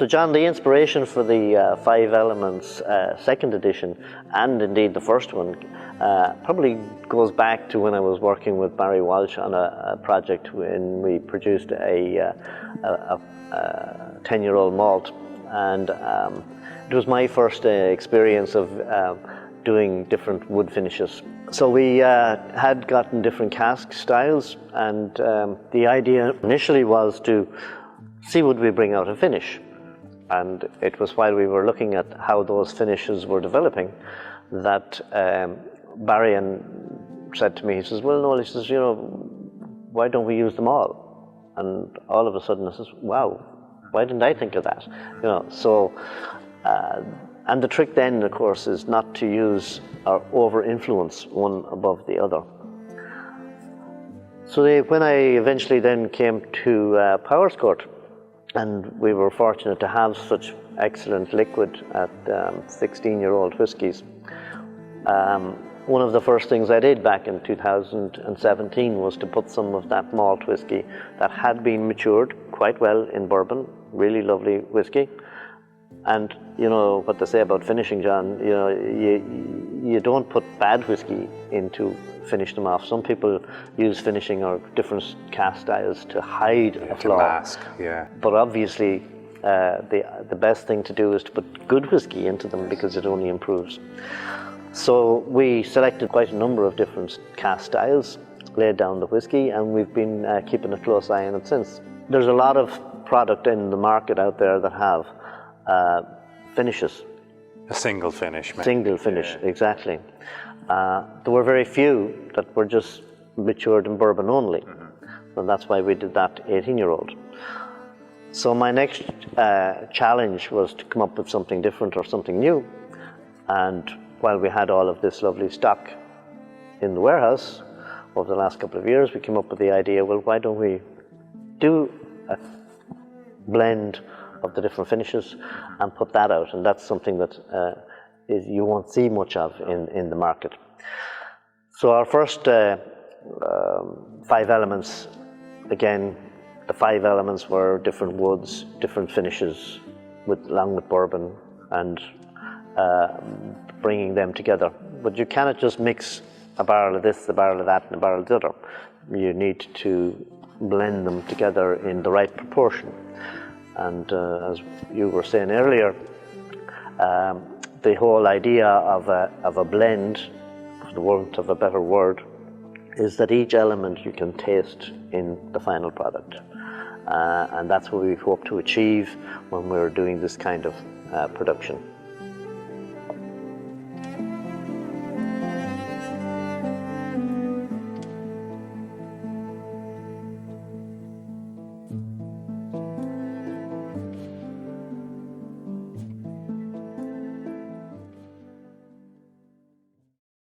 So John, the inspiration for the Five Elements second edition, and indeed the first one, probably goes back to when I was working with Barry Walsh on a project when we produced a 10-year-old malt, and it was my first experience of doing different wood finishes. So we had gotten different cask styles, and the idea initially was to see would we bring out a finish. And it was while we were looking at how those finishes were developing that Barry said to me, he says, well, Noel, he says, why don't we use them all? And all of a sudden I says, wow, why didn't I think of that? And the trick then, of course, is not to use or over-influence one above the other. So when I eventually then came to Powerscourt, and we were fortunate to have such excellent liquid at 16-year-old whiskies. One of the first things I did back in 2017 was to put some of that malt whiskey that had been matured quite well in bourbon, really lovely whiskey. And you know what they say about finishing, John, you don't put bad whiskey in to finish them off. Some people use finishing or different cask styles to hide a flaw. To mask, yeah. But obviously, the best thing to do is to put good whiskey into them because it only improves. So we selected quite a number of different cask styles, laid down the whiskey, and we've been keeping a close eye on it since. There's a lot of product in the market out there that have finishes. A single finish, maybe. Single finish, yeah. Exactly. There were very few that were just matured in bourbon only. Mm-hmm. And that's why we did that 18-year-old. So my next challenge was to come up with something different or something new. And while we had all of this lovely stock in the warehouse over the last couple of years, we came up with the idea, well, why don't we do a blend of the different finishes and put that out? And that's something that you won't see much of in the market. So our first 5 elements, again, the 5 elements were different woods, different finishes, along with bourbon, and bringing them together. But you cannot just mix a barrel of this, a barrel of that, and a barrel of the other. You need to blend them together in the right proportion. And as you were saying earlier, the whole idea of a blend, for the want of a better word, is that each element you can taste in the final product. And that's what we hope to achieve when we're doing this kind of production.